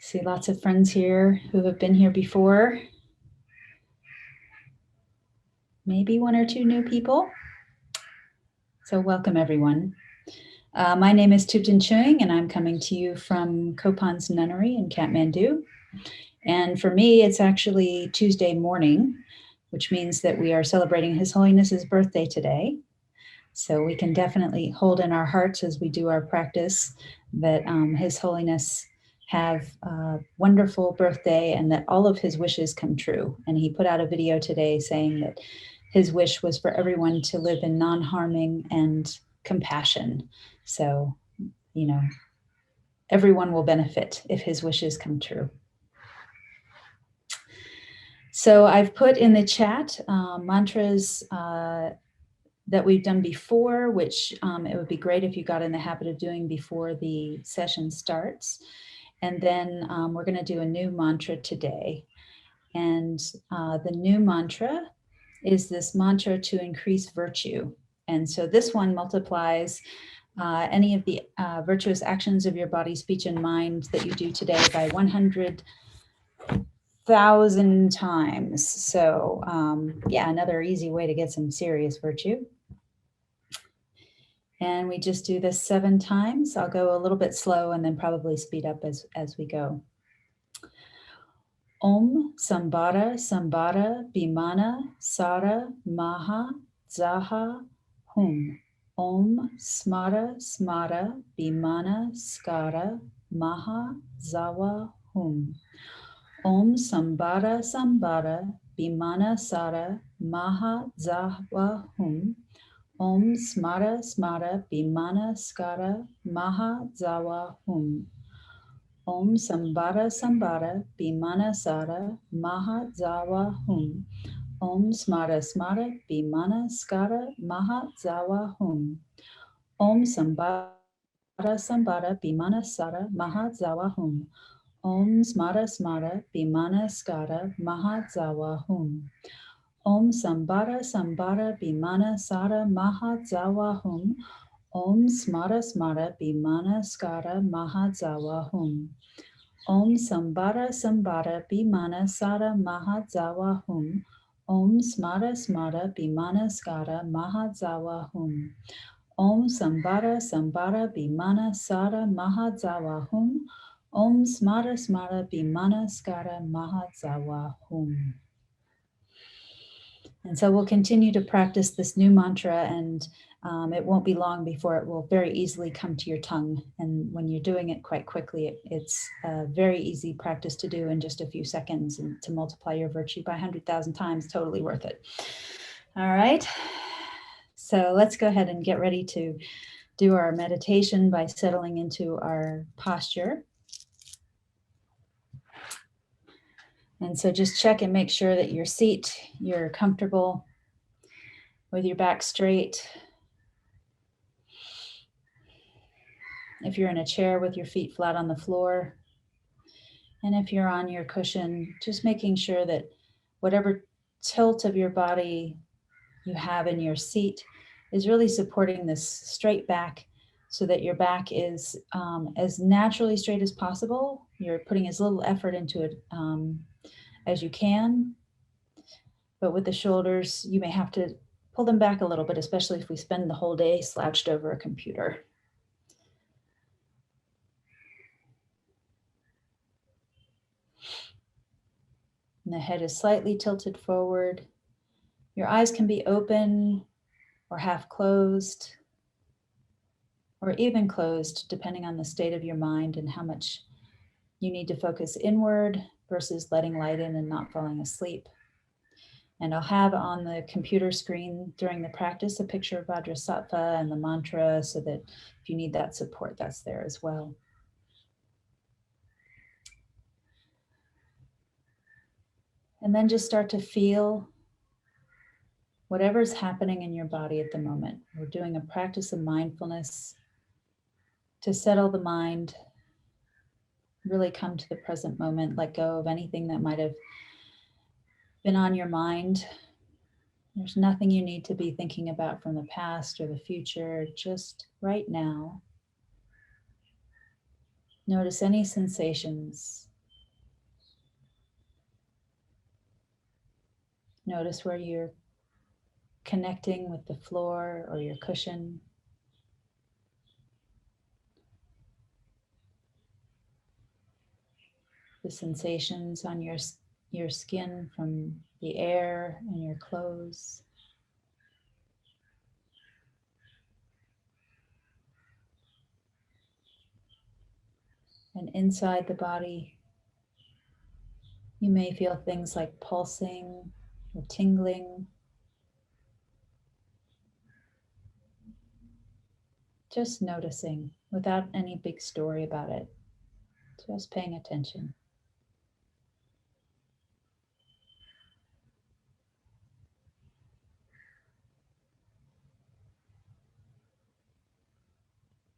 See lots of friends here who have been here before. Maybe one or two new people. So welcome everyone. My name is Thubten Chöying and I'm coming to you from Kopan's Nunnery in Kathmandu. And for me, it's actually Tuesday morning, which means that we are celebrating His Holiness's birthday today. So we can definitely hold in our hearts as we do our practice that His Holiness have a wonderful birthday and that all of his wishes come true. And he put out a video today saying that his wish was for everyone to live in non-harming and compassion. So, you know, everyone will benefit if his wishes come true. So I've put in the chat mantras that we've done before, which it would be great if you got in the habit of doing before the session starts. And then we're going to do a new mantra today. And the new mantra is this mantra to increase virtue. And so this one multiplies any of the virtuous actions of your body, speech, and mind that you do today by 100,000 times. So yeah, another easy way to get some serious virtue. And we just do this 7 times. I'll go a little bit slow and then probably speed up as we go. Om SAMBHARA SAMBHARA BIMANA SARA MAHA DZAWA HUM. Om SMARA SMARA BIMANA SKARA MAHA DZAWA HUM. Om SAMBHARA SAMBHARA BIMANA SARA MAHA DZAWA HUM. Om SMARA SMARA BIMANA SKARA MAHA DZAWA HUM. Om SAMBHARA SAMBHARA BIMANA SARA MAHA DZAWA HUM. Om SMARA SMARA BIMANA SKARA MAHA DZAWA HUM. Om SAMBHARA SAMBHARA BIMANA SARA MAHA DZAWA HUM. Om SMARA SMARA BIMANA SKARA MAHA DZAWA HUM. Om SAMBHARA SAMBHARA BIMANA SARA MAHA DZAWA HUM. Om SMARA SMARA BIMANA SKARA MAHA DZAWA HUM. Om SAMBHARA SAMBHARA BIMANA SARA MAHA DZAWA HUM. Om SMARA SMARA BIMANA SKARA MAHA DZAWA HUM. Om SAMBHARA SAMBHARA BIMANA SARA MAHA DZAWA HUM. Om SMARA SMARA BIMANA SKARA MAHA DZAWA HUM. And so we'll continue to practice this new mantra, and it won't be long before it will very easily come to your tongue. And when you're doing it quite quickly, it's a very easy practice to do in just a few seconds, and to multiply your virtue by 100,000 times, totally worth it. All right. So let's go ahead and get ready to do our meditation by settling into our posture. And so just check and make sure that your seat, you're comfortable with your back straight. If you're in a chair with your feet flat on the floor, and if you're on your cushion, just making sure that whatever tilt of your body you have in your seat is really supporting this straight back, so that your back is as naturally straight as possible. You're putting as little effort into it as you can, but with the shoulders, you may have to pull them back a little bit, especially if we spend the whole day slouched over a computer. And the head is slightly tilted forward. Your eyes can be open or half closed, or even closed, depending on the state of your mind and how much you need to focus inward versus letting light in and not falling asleep. And I'll have on the computer screen during the practice a picture of Vajrasattva and the mantra, so that if you need that support, that's there as well. And then just start to feel whatever's happening in your body at the moment. We're doing a practice of mindfulness to settle the mind, really come to the present moment, let go of anything that might have been on your mind. There's nothing you need to be thinking about from the past or the future, just right now. Notice any sensations Notice where you're connecting with the floor or your cushion. The sensations on your skin from the air and your clothes. And inside the body, you may feel things like pulsing or tingling. Just noticing without any big story about it. Just paying attention.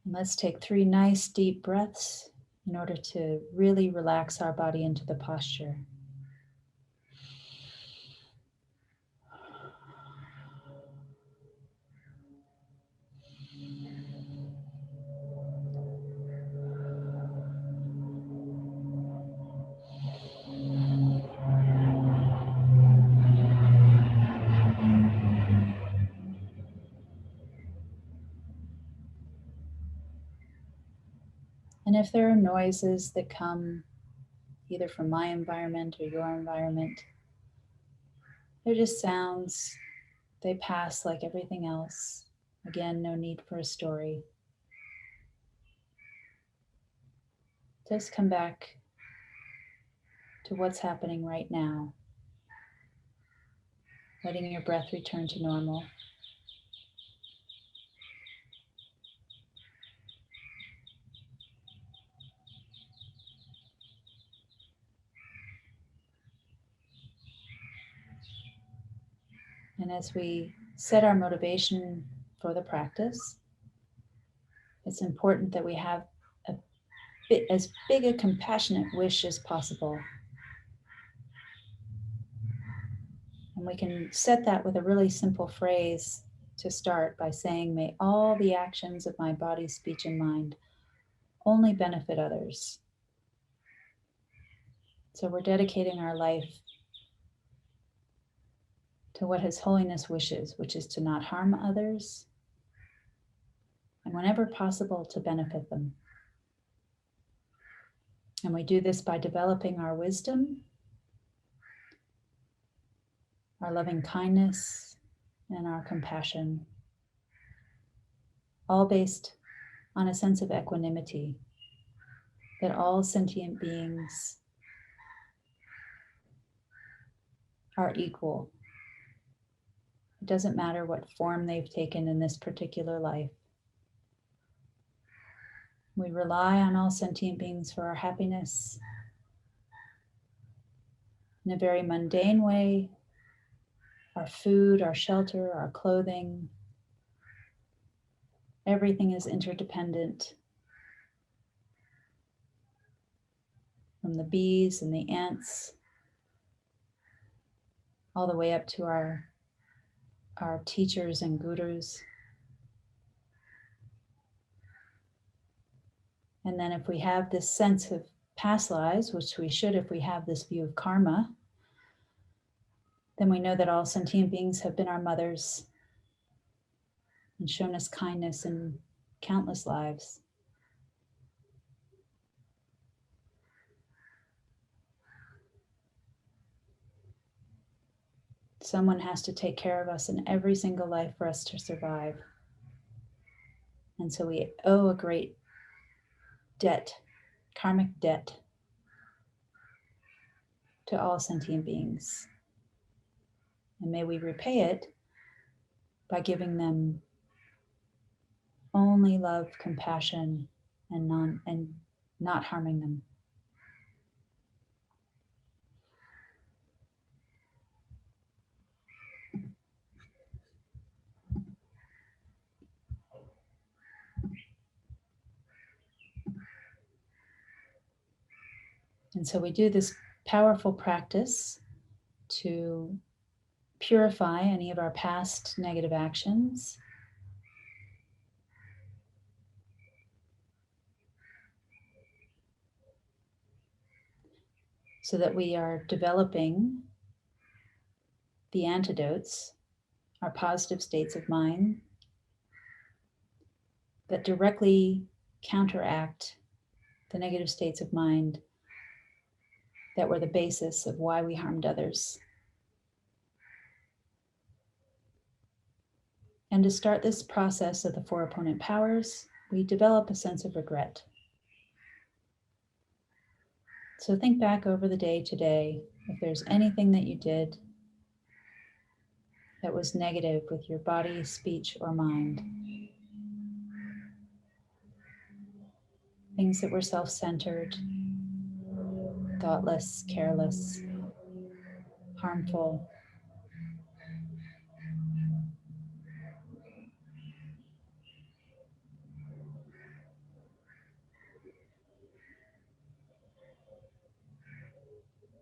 And let's take 3 nice deep breaths in order to really relax our body into the posture. And if there are noises that come either from my environment or your environment, they're just sounds. They pass like everything else. Again, no need for a story. Just come back to what's happening right now, letting your breath return to normal. And as we set our motivation for the practice, it's important that we have as big a compassionate wish as possible. And we can set that with a really simple phrase to start by saying, may all the actions of my body, speech, and mind only benefit others. So we're dedicating our life to what His Holiness wishes, which is to not harm others, and whenever possible, to benefit them. And we do this by developing our wisdom, our loving kindness, and our compassion, all based on a sense of equanimity, that all sentient beings are equal. It doesn't matter what form they've taken in this particular life. We rely on all sentient beings for our happiness in a very mundane way. Our food, our shelter, our clothing, everything is interdependent. From the bees and the ants, all the way up to our teachers and gurus. And then if we have this sense of past lives, which we should if we have this view of karma, then we know that all sentient beings have been our mothers and shown us kindness in countless lives. Someone has to take care of us in every single life for us to survive. And so we owe a great debt, karmic debt, to all sentient beings. And may we repay it by giving them only love, compassion, and not harming them. And so we do this powerful practice to purify any of our past negative actions, so that we are developing The antidotes are positive states of mind that directly counteract the negative states of mind that were the basis of why we harmed others. And to start this process of the four opponent powers, we develop a sense of regret. So think back over the day today, if there's anything that you did that was negative with your body, speech, or mind. Things that were self-centered, thoughtless, careless, harmful.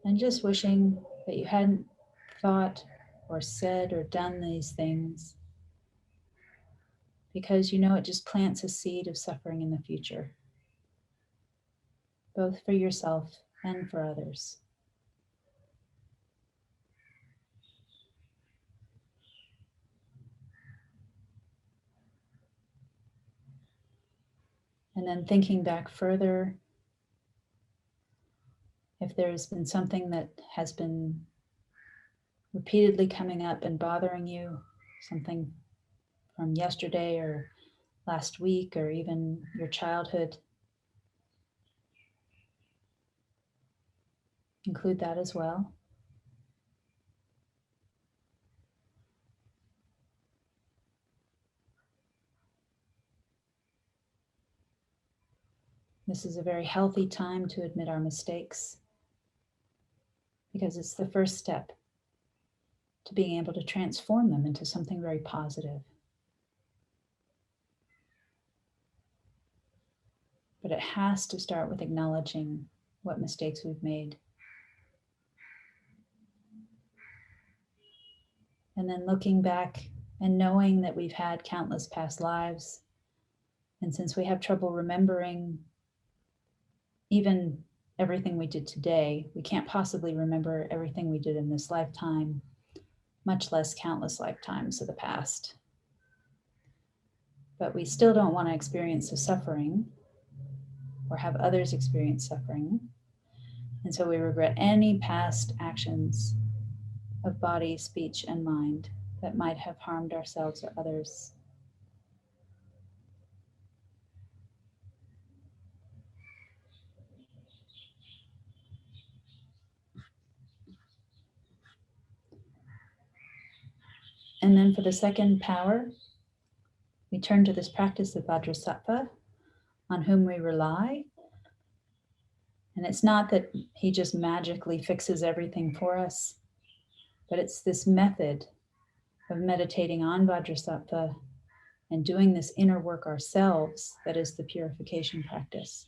And just wishing that you hadn't thought or said or done these things, because you know it just plants a seed of suffering in the future, both for yourself and for others. And then thinking back further, if there's been something that has been repeatedly coming up and bothering you, something from yesterday or last week or even your childhood, include that as well. This is a very healthy time to admit our mistakes, because it's the first step to being able to transform them into something very positive. But it has to start with acknowledging what mistakes we've made. And then looking back and knowing that we've had countless past lives. And since we have trouble remembering even everything we did today, we can't possibly remember everything we did in this lifetime, much less countless lifetimes of the past. But we still don't want to experience the suffering or have others experience suffering. And so we regret any past actions of body, speech, and mind that might have harmed ourselves or others. And then for the second power, we turn to this practice of Vajrasattva, on whom we rely. And it's not that he just magically fixes everything for us, but it's this method of meditating on Vajrasattva and doing this inner work ourselves that is the purification practice.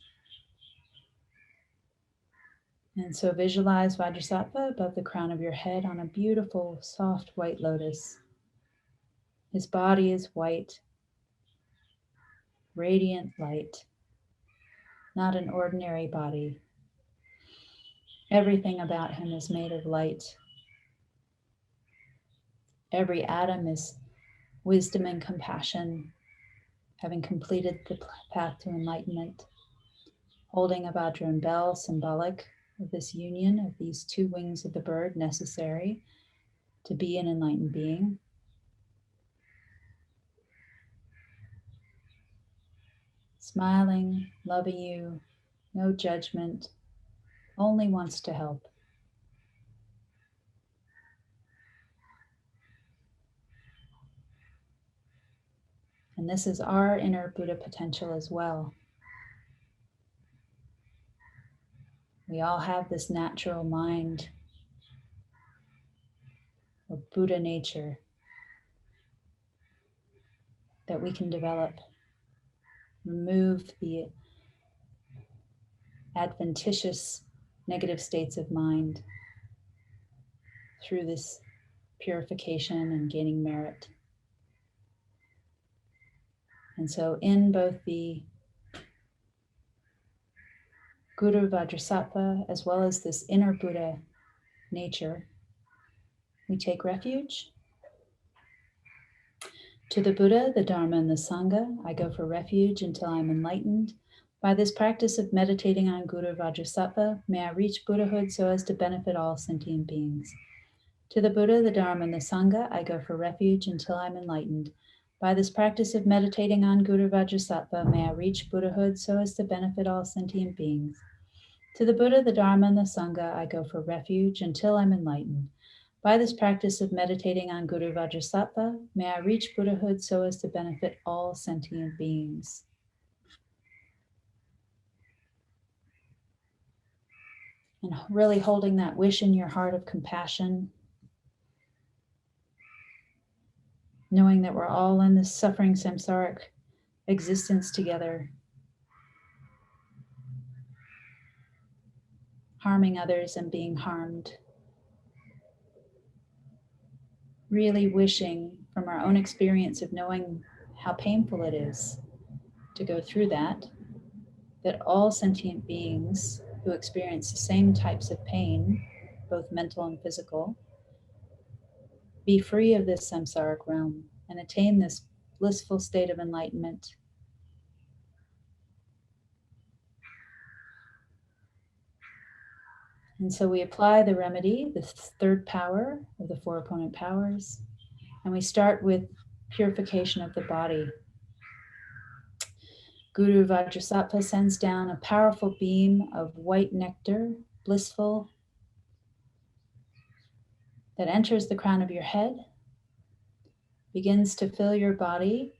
And so visualize Vajrasattva above the crown of your head on a beautiful, soft white lotus. His body is white, radiant light, not an ordinary body. Everything about him is made of light. Every atom is wisdom and compassion, having completed the path to enlightenment, holding a Vajra bell, symbolic of this union of these two wings of the bird necessary to be an enlightened being. Smiling, loving you, no judgment, only wants to help. And this is our inner Buddha potential as well. We all have this natural mind or Buddha nature that we can develop. Remove the adventitious negative states of mind through this purification and gaining merit. And so in both the Guru Vajrasattva as well as this inner Buddha nature, we take refuge. To the Buddha, the Dharma, and the Sangha, I go for refuge until I am enlightened. By this practice of meditating on Guru Vajrasattva, may I reach Buddhahood so as to benefit all sentient beings. To the Buddha, the Dharma, and the Sangha, I go for refuge until I am enlightened. By this practice of meditating on Guru Vajrasattva, may I reach Buddhahood so as to benefit all sentient beings. To the Buddha, the Dharma, and the Sangha, I go for refuge until I'm enlightened. By this practice of meditating on Guru Vajrasattva, may I reach Buddhahood so as to benefit all sentient beings. And really holding that wish in your heart of compassion, knowing that we're all in this suffering samsaric existence together, harming others and being harmed. Really wishing from our own experience of knowing how painful it is to go through that all sentient beings who experience the same types of pain, both mental and physical, be free of this samsaric realm and attain this blissful state of enlightenment. And so we apply the remedy, the third power of the four opponent powers, and we start with purification of the body. Guru Vajrasattva sends down a powerful beam of white nectar, blissful, that enters the crown of your head, begins to fill your body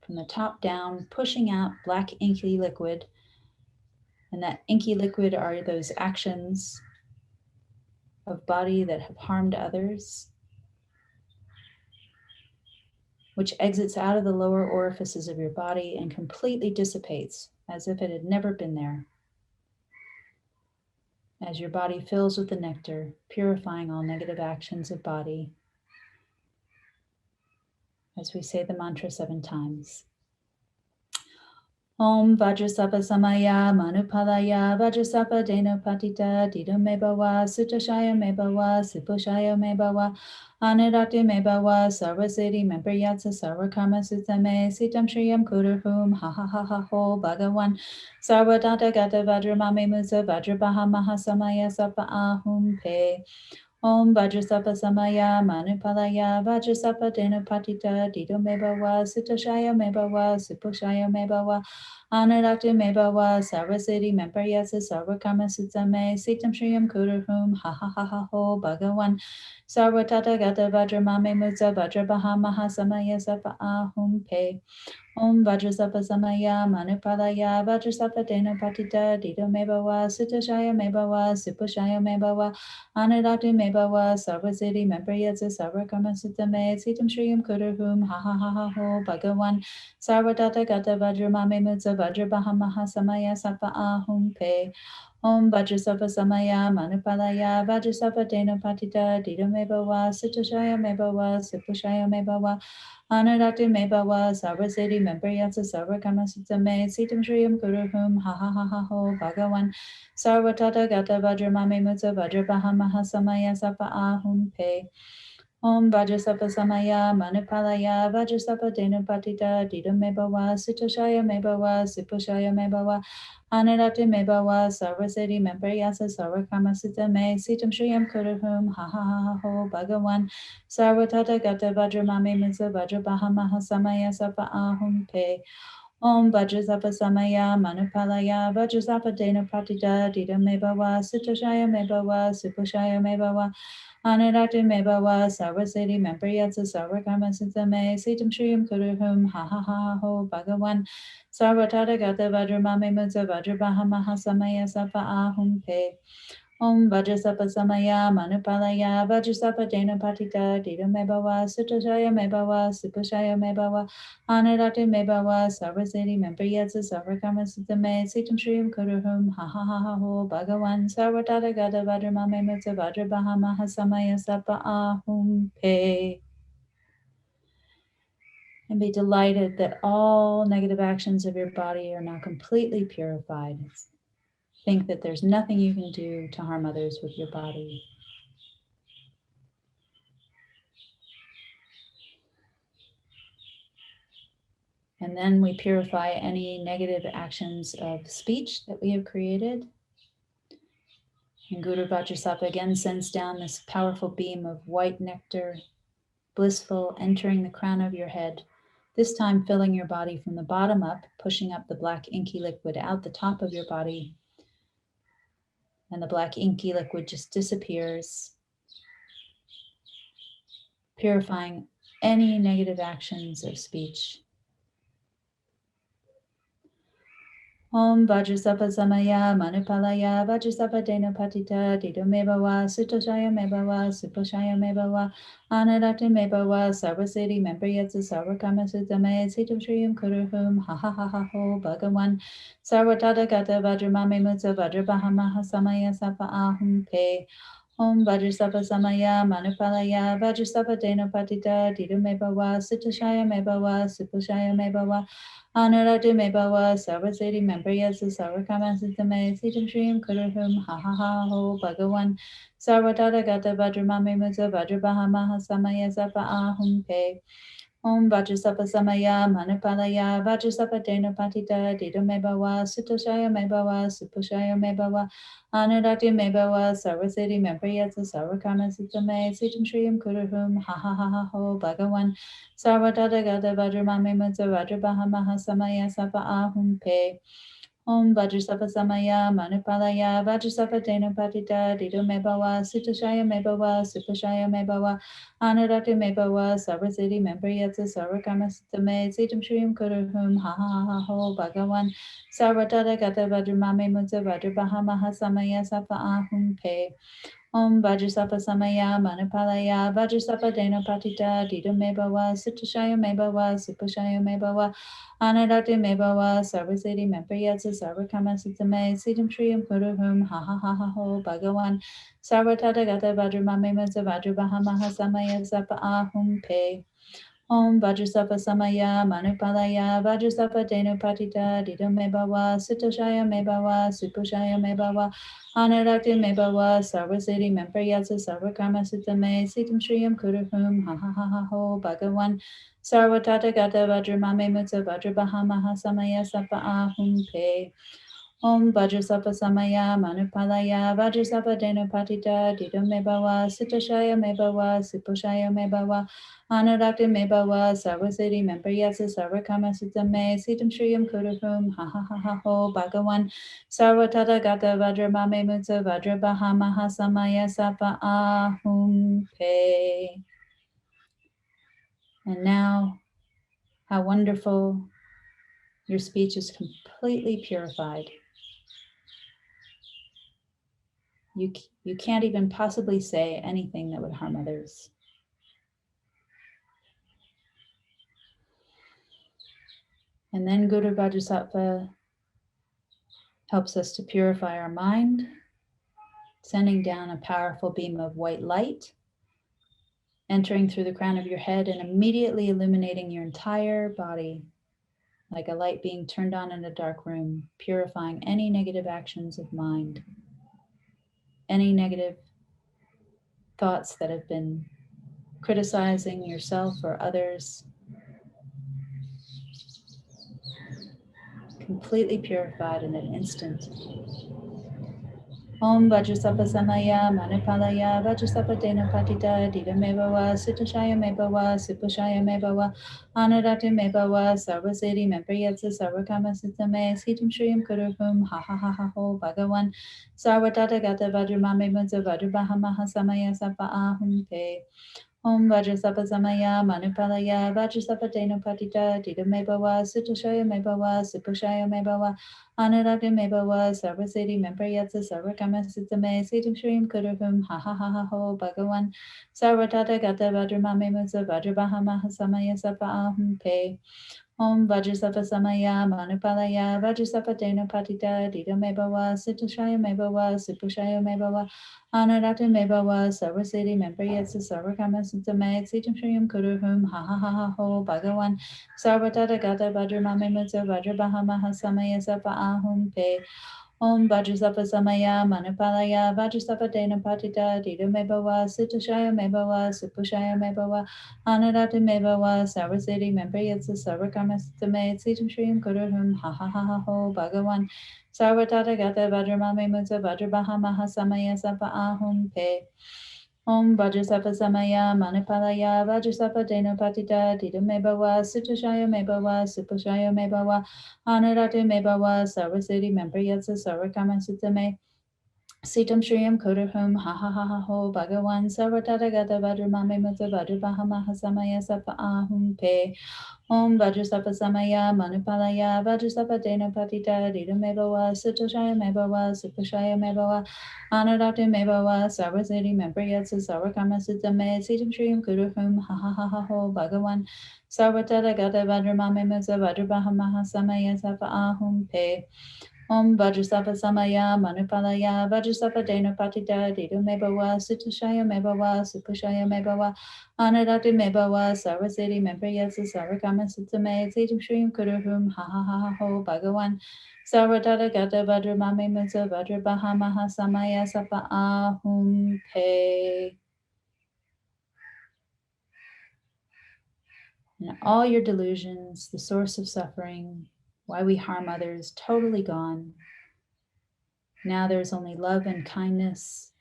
from the top down, pushing out black inky liquid. And that inky liquid are those actions of body that have harmed others, which exits out of the lower orifices of your body and completely dissipates as if it had never been there. As your body fills with the nectar, purifying all negative actions of body, as we say the mantra 7 times. Om Vajrasattva Samaya Manupalaya Vajrasattva Deno Patita Dido Mebawa Sutashaya Mebawa Sipushaya Mebawa Anirati Mebawa Sarvasiddhi Mempriyatsa Sarvakarma Sutame Sitam Shriyam Kuruhum Ha Ha Ha Ha Ho Bhagavan Sarvadata Gata Vajramame Musa Vajrabaha Mahasamaya Sapa Ahum Pe Om Vajrasattva Samaya Manupalaya Vajrasattva Deno Patita Dido Mebawa Sutashaya Mebawa Sipushaya Mebawa Anarati Mebawa Sarvasiddhi Mempriyasa Sarvakarma Sutsame Sitam Shriyam Kuruhum Ha Ha Ha Ha Ho Bhagavan Sarvatata Gata Vajramame Mutsa Vajrabaha Mahasamaya Sapa Ahum Pe Om Vajrasattva Samaya Manupalaya Vajrasattva Deno Patita Dido Mebawa Sutashaya Mebawa Sipushaya Mebawa Anarati Mebawa Sarvasiddhi Mempriyasa Sarvakarma Sutsame Sitam Shriyam Kuruhum Ha Ha Ha Ha Ho Bhagavan Sarvatata Gata Vajramame Mutsa Vajrabaha Mahasamaya Sapa Ahum Pe Om Vajrasattva Samaya Manupalaya Vajrasattva Deno Patita Dido Mebawa Sutashaya Mebawa Sipushaya Mebawa Anarati Mebawa Sarvasiddhi Mempriyasa Sarvakarma Sutsame Sitam Shriyam Kuruhum Ha Ha Ha Ha Ho Bhagavan Sarvatata Gata Vajramame Mutsa Vajrabaha Mahasamaya Sapa Ahum Pe Om Vajrasattva Samaya Manupalaya Vajrasattva Deno Patita Dido Mebawa Sutashaya Mebawa Sipushaya Mebawa Anarati Mebawa Sarvasiddhi Mempriyasa Sarvakarma Sutsame Sitam Shriyam Kuruhum Ha Ha Ha Ha Ho Bhagavan Sarvatata Gata Vajramame Mutsa Vajrabaha Mahasamaya Sapa Ahum Pe Om Vajrasattva Samaya Manupalaya Vajrasattva Deno Patita Dido Mebawa Sutashaya Mebawa Sipushaya Mebawa Anarati Mebawa Sarvasiddhi Mempriyasa Sarvakarma Sutsame Sitam Shriyam Kuruhum Ha Ha Ha Ho Bhagavan Sarvatata Gata Vajramame Mutsa Vajrabaha Mahasamaya Sapa Ahum Pe Om Vajrasattva Samaya Manupalaya Vajrasattva Deno Patita Dido Mebawa Sutashaya Mebawa Sipushaya Mebawa Anarati Mebawa Sarvasiddhi Mempriyasa Sarvakarma Sutsame Sitam Shriyam Kuruhum Ha Ha Ha Ha Ho Bhagavan Sarvatata Gata Vajramame Mutsa Vajrabaha Mahasamaya Sapa Ahum Pe. And be delighted that all negative actions of your body are now completely purified. Think that there's nothing you can do to harm others with your body. And then we purify any negative actions of speech that we have created. And Guru Vajrasattva again sends down this powerful beam of white nectar, blissful, entering the crown of your head, this time filling your body from the bottom up, pushing up the black inky liquid out the top of your body. And the black inky liquid just disappears, purifying any negative actions of speech. Om Vajrasattva Samaya Manupalaya Vajrasattva Dena Patita Dido Mebawa Sutoshaya Mebawa Suposhaya Mebawa Anarati Mebawa Sarvasiti Membriyatsa Sarvakama Sutame Sitam Shriyam Kuruhum Ha Ha Ha Ha Ho Bhagawan Sarvatata Gata Vajramame Mutsa Vajrabahamaha Samaya Sapa Ahum Pe Om Vajrasattva Samaya Manupalaya Vajrasattva Dena Patita Dido Mebawa Sutoshaya Mebawa Suposhaya Mebawa Anurati Mebawa Sarvasiti Membriyasa Sarvakama Sitame Sitam Shriyam Kuruhum Ha Ha Ha Ho Bhagawan Sarvatata Gata Vajramame Mutsa Vajrabahamaha Samaya Sapa Ahum Pe Om Vajrasattva Samaya Manupalaya Vajrasattva Dena Patita Dido Mebawa Sutoshaya Mebawa Suposhaya Mebawa Anurati Mebawa Sarvasiti Membriyasa Sarvakama Sitame Sitam Shriyam Kuruhum Ha Ha Ha Ha Ho Bhagawan Sarvatata Gata Vajramame Mutsa Vajrabahamaha Samaya Sapa Ahum Pe Om Vajrasattva Samaya Manupalaya Vajrasattva Dena Patita Dido Mebawa Sutoshaya Mebawa Suposhaya Mebawa Anurati Mebawa Sarvasiti Membriyatsa Sarvakama Sitame Sitam Shriyam Kuruhum Ha Ha Ha Ho Bhagawan Sarvatata Gata Vajramame Mutsa Vajrabahamaha Samaya Sapa Ahum Pe Om Vajrasattva Samaya Manupalaya Vajrasattva Dena Patita Dido Mebawa Sutoshaya Mebawa Suposhaya Mebawa Anurati Mebawa Sarvasiti Membriyatsa Sarvakama Sitame Sitam Shriyam Kuruhum Ha Ha Ha Ha Ho Bhagawan Sarvatata Gata Vajramame Mutsa Vajrabahamaha Samaya Sapa Ahum Pe Om Vajrasattva Samaya Manupalaya Vajrasattva Dena Patita Dido Mebawa Sutoshaya Mebawa Suposhaya Mebawa Anurati Mebawa Sarvasiti Membriyatsa Sarvakama Sitame Sitam Shriyam Kuruhum Ha Ha Ha Ha Ho Bhagawan Sarvatata Gata Vajramame Mutsa Vajrabahamaha Samaya Sapa Ahum Pe Om Vajrasattva Samaya Manupalaya Vajrasattva Dena Patita Dido Mebawa Sutoshaya Mebawa Suposhaya Mebawa Anurati Mebawa Sarvasiti Membriyatsa Sarvakama Sitame Sitam Shriyam Kuruhum Ha Ha Ha Ha Ho Bhagawan Sarvatata Gata Vajramame Mutsa Vajrabahamaha Samaya Sapa Ahum Pe. And now, how wonderful, your speech is completely purified. You can't even possibly say anything that would harm others. And then Guru Vajrasattva helps us to purify our mind, sending down a powerful beam of white light, entering through the crown of your head and immediately illuminating your entire body, like a light being turned on in a dark room, purifying any negative actions of mind, any negative thoughts that have been criticizing yourself or others, completely purified in an instant. Om Vajrasattva Samaya Manupalaya Vajrasattva Dena Patita Dido Mebawa Sutoshaya Mebawa Suposhaya Mebawa Anurati Mebawa Sarvasiti Membriyatsa Sarvakama Sitame Sitam Shriyam Kuruhum Ha Ha Ha Ha Ho Bhagawan Sarvatata Gata Vajramame Mutsa Vajrabahamaha Samaya Sapa Ahum Pe Om Vajrasattva Samaya Manupalaya Vajrasattva Dena Patita Dido Mebawa Sutoshaya Mebawa Suposhaya Mebawa Anurati Mebawa Sarvasiti Membriyatsa Sarvakama Sitame Sitam Shriyam Kuruhum Ha Ha Ha Ha Ho Bhagawan Sarvatata Gata Vajramame Mutsa Vajrabahamaha Samaya Sapa Ahum Pe Om Vajrasattva Samaya Manupalaya Vajrasattva Dena Patita Dido Mebawa Sutoshaya Mebawa Suposhaya Mebawa Anurati Mebawa Sarvasiti Membriyatsa Sarvakama Sitame Sitam Shriyam Kuruhum Ha Ha Ha Ha Ho Bhagawan Sarvatata Gata Vajramame Mutsa Vajrabahamaha Samaya Sapa Ahum Pe Om Vajrasattva Samaya Manipalaya Vajrasattva Dena Patita Dida Mebawa Sitashaya Mebawa Supushaya Mebawa Anadati Mebawa Sarvasiti Membriyatsa Sarvakarma Sitame Sitam Shriam Kuruhum Ha Ha Ha Ha Ho Bhagawan Sarvatata Gata Vajramame Mutsa Vajrabaha Maha Samaya Sapa Ahum Pe Om Vajrasattva Samaya Manipalaya Vajrasattva Dena Patita Dida Mebawa Sitashaya Mebawa Supushaya Mebawa Anurate Mebawa Sarvasiti Membriyatsa Sarvakama Sutame Sitam Shriyam Kodahum Ha Ha Ha Ha Ho Bhagawan Sarvatata Gata Vajramame Mutsa Vajrabaha Maha Samaya Sapa Ahum Pe Om Vajrasattva Samaya Manipalaya Vajrasattva Dena Patita Dida Mebawa Sitoshaya Mebawa Supushaya Mebawa Anurate Mebawa Sarvasiti Membriyatsa Sarvakama Sutame Sitam Shriyam Kodahum Ha Ha Ha Ha Ho Bhagawan Sarvatata Gata Vajramame Mutsa Vajrabaha Maha Samaya Sapa Ahum Pe Om Vajrasattva Samaya Manipalaya Vajrasattva Dena Patita Dida Mebawa Sitashaya Mebawa Supushaya Mebawa Anadati Mebawa Sarvasiti Membriyatsa Sarvakama Sutame Sitam Shriam Kuruhum Ha Ha Ha Ha Ho Bhagawan Sarvatata Gata Vajramame Mutsa Vajrabaha Maha Samaya Sapa Ahum Pe. And all your delusions, the source of suffering, why we harm others, totally gone. Now there's only love and kindness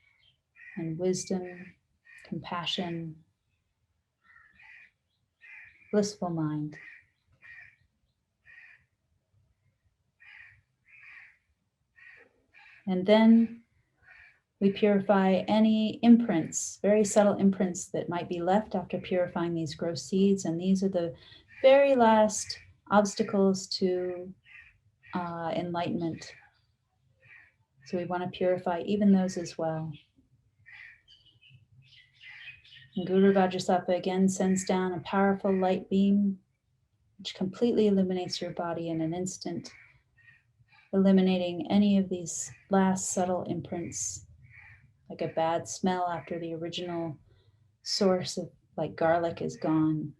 and wisdom, compassion, blissful mind. And then we purify any imprints, very subtle imprints that might be left after purifying these gross seeds. And these are the very last obstacles to enlightenment. So we want to purify even those as well. And Guru Vajrasattva again sends down a powerful light beam, which completely illuminates your body in an instant, eliminating any of these last subtle imprints, like a bad smell after the original source of like garlic is gone.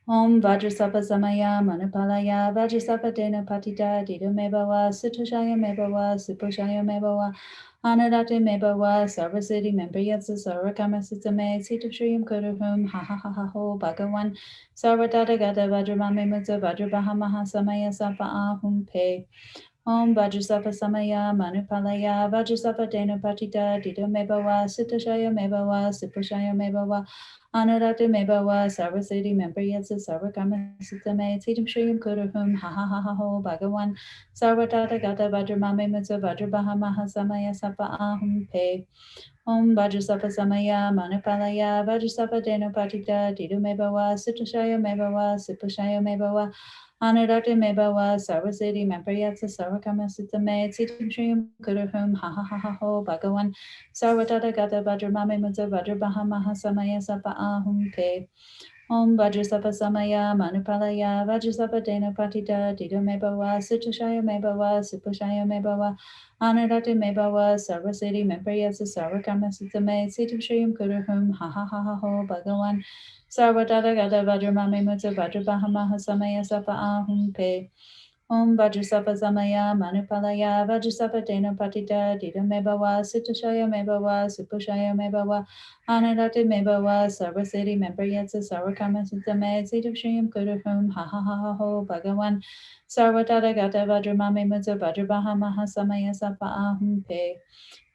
Om Vajrasattva Samaya Manipalaya Vajrasattva Dena Patita Dida Mebawa Sitoshaya Mebawa Suposhaya Mebawa Anadate Mebawa Sarvasiti Membriyatsa Sarvakama Sitame Sitam Shriyam Kuruhum Ha Ha Ha Ha Ho Bhagawan Sarvatata Gata Vajramame Mutsa Vajrabaha Maha Samaya Sapa Ahum Pe Om Vajrasattva Samaya Manipalaya Vajrasattva Dena Patita Dida Mebawa Sitoshaya Mebawa Suposhaya Mebawa Anurate Mebawa Sarvasiti Membriyatsa Sarvakama Sitame Sitam Shriyam Kuruhum Ha Ha Ha Ha Ho Bhagawan Sarvatata Gata Vajramame Mutsa Vajrabaha Maha Samaya Sapa Ahum Pe Om Vajrasattva Samaya Manipalaya Vajrasattva Dena Patita Dida Mebawa Sitoshaya Mebawa Suposhaya Mebawa Anurate Mebawa Sarvasiti Membriyatsa Sarvakama Sitame Sitam Shriyam Kuruhum Ha Ha Ha Ha Ho Bhagawan Sarvatata Gata Vajramame Mutsa Vajrabaha Maha Samaya Sapa Ahum Pe Om Vajrasattva Samaya Manipalaya Vajrasattva Dena Patita Dida Mebawa Sitoshaya Mebawa Suposhaya Mebawa Anurate Mebawa Sarvasiti Membriyatsa Sarvakama Sitame Sitam Shriyam Kuruhum Ha Ha Ha Ha Ho Bhagawan Sarvatata Gata Vajramame Mutsa Vajrabaha Maha Samaya Sapa Ahum Pe Om Vajrasattva Samaya Manipalaya Vajrasattva Dena Patita Dida Mebawa Sitoshaya Mebawa Suposhaya Mebawa Anurate Mebawa Sarvasiti Membriyatsa Sarvakama Sitame Sitam Shriyam Kuruhum Ha Ha Ha Ha Ho Bhagawan Sarvatata Gata Vajramame Mutsa Vajrabaha Maha Samaya Sapa Ahum Pe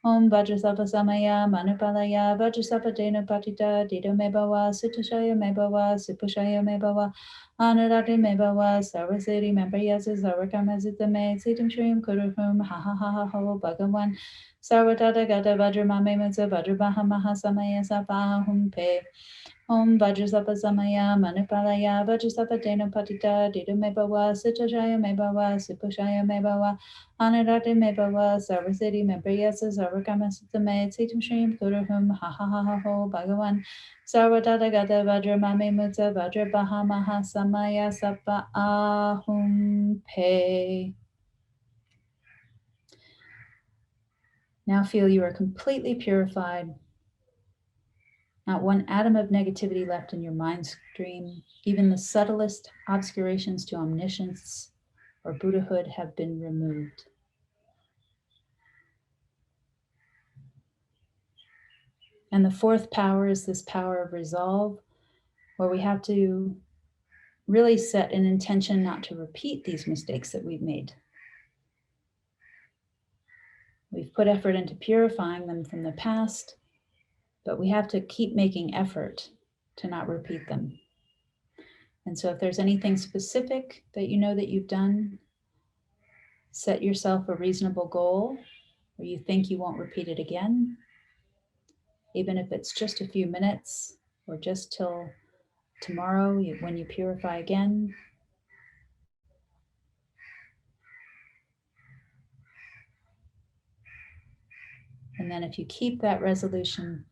Om Vajrasattva Samaya Manipalaya Vajrasattva Dena Patita Dida Mebawa Sitoshaya Mebawa Suposhaya Mebawa Anurate Mebawa Sarvasiti Membriyatsa Sarvakama Sitame Sitam Shriyam Kuruhum Ha Ha Ha Ha Ho Bhagawan Sarvatata Gata Vajramame Mutsa Vajrabaha Maha Samaya Sapa Ahum Pe Om Vajrasattva Samaya Manipalaya Vajrasattva Dena Patita Dida Mebawa Sitoshaya Mebawa Suposhaya Mebawa Anurate Mebawa Sarvasiti Membriyatsa Sarvakama Sitame Sitam Shriyam Kuruhum Ha Ha Ha Ha Ho Bhagawan Sarvatata Gata Vajramame Mutsa Vajrabaha Maha Samaya Sapa Ahum Pe. Now feel you are completely purified. Not one atom of negativity left in your mind stream, even the subtlest obscurations to omniscience or Buddhahood have been removed. And the fourth power is this power of resolve, where we have to really set an intention not to repeat these mistakes that we've made. We've put effort into purifying them from the past, but we have to keep making effort to not repeat them. And so if there's anything specific that you know that you've done, set yourself a reasonable goal where you think you won't repeat it again, even if it's just a few minutes or just till tomorrow when you purify again. And then if you keep that resolution,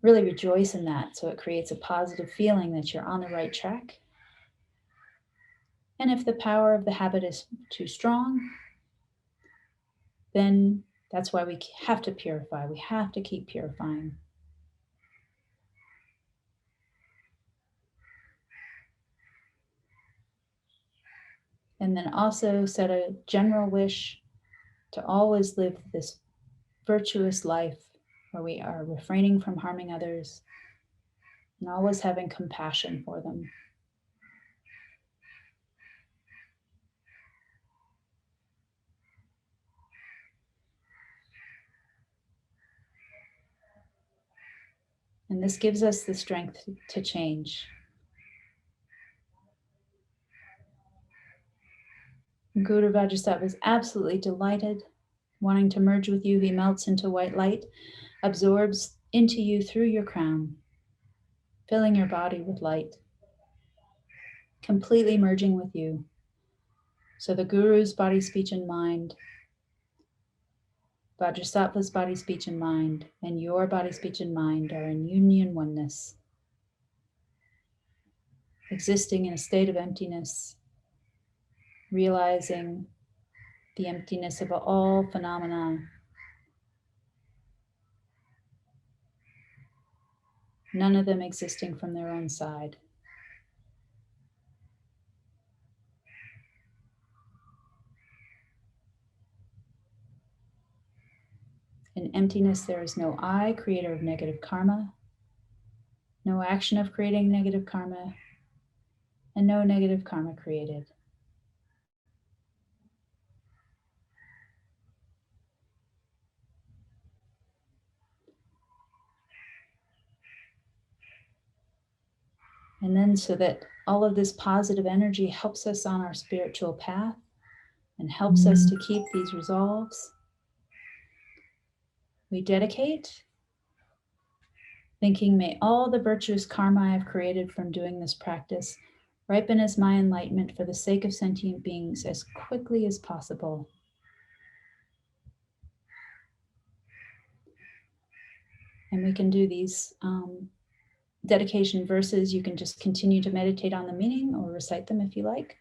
really rejoice in that, so it creates a positive feeling that you're on the right track. And if the power of the habit is too strong, then that's why we have to purify. We have to keep purifying. And then also set a general wish to always live this virtuous life where we are refraining from harming others and always having compassion for them. And this gives us the strength to change. Guru Vajrasattva is absolutely delighted. Wanting to merge with you, he melts into white light, absorbs into you through your crown, filling your body with light, completely merging with you. So the Guru's body, speech, and mind, Vajrasattva's body, speech, and mind, and your body, speech, and mind are in union oneness, existing in a state of emptiness, realizing the emptiness of all phenomena, none of them existing from their own side. In emptiness, there is no I, creator of negative karma, no action of creating negative karma, and no negative karma created. And then so that all of this positive energy helps us on our spiritual path and helps us to keep these resolves, we dedicate, thinking, may all the virtuous karma I have created from doing this practice ripen as my enlightenment for the sake of sentient beings as quickly as possible. And we can do these dedication verses. You can just continue to meditate on the meaning or recite them if you like.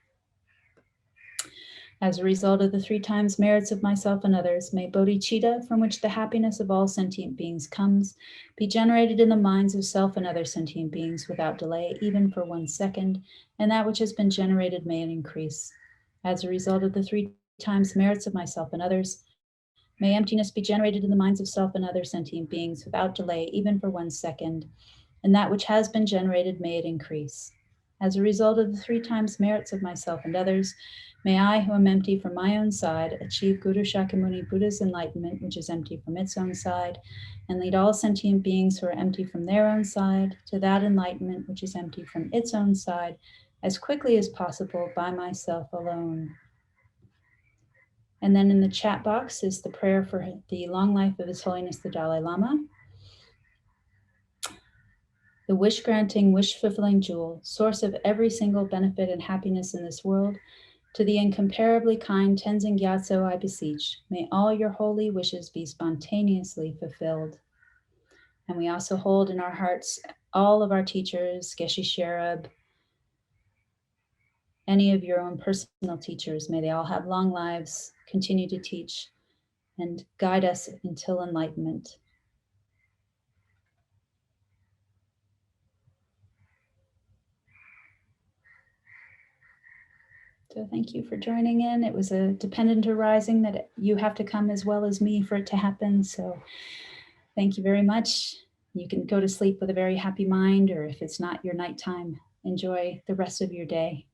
As a result of the 3 times merits of myself and others, may bodhicitta, from which the happiness of all sentient beings comes, be generated in the minds of self and other sentient beings without delay, even for 1 second, and that which has been generated may it increase. As a result of the 3 times merits of myself and others, may emptiness be generated in the minds of self and other sentient beings without delay, even for 1 second, and that which has been generated may it increase. As a result of the 3 times merits of myself and others, may I, who am empty from my own side, achieve Guru Shakyamuni Buddha's enlightenment, which is empty from its own side, and lead all sentient beings who are empty from their own side to that enlightenment, which is empty from its own side, as quickly as possible by myself alone. And then in the chat box is the prayer for the long life of His Holiness the Dalai Lama. The wish-granting, wish-fulfilling jewel, source of every single benefit and happiness in this world, to the incomparably kind Tenzin Gyatso I beseech, may all your holy wishes be spontaneously fulfilled. And we also hold in our hearts all of our teachers, Geshe Sherab, any of your own personal teachers. May they all have long lives, continue to teach, and guide us until enlightenment. So thank you for joining in. It was a dependent arising that you have to come as well as me for it to happen. So thank you very much. You can go to sleep with a very happy mind, or if it's not your nighttime, enjoy the rest of your day.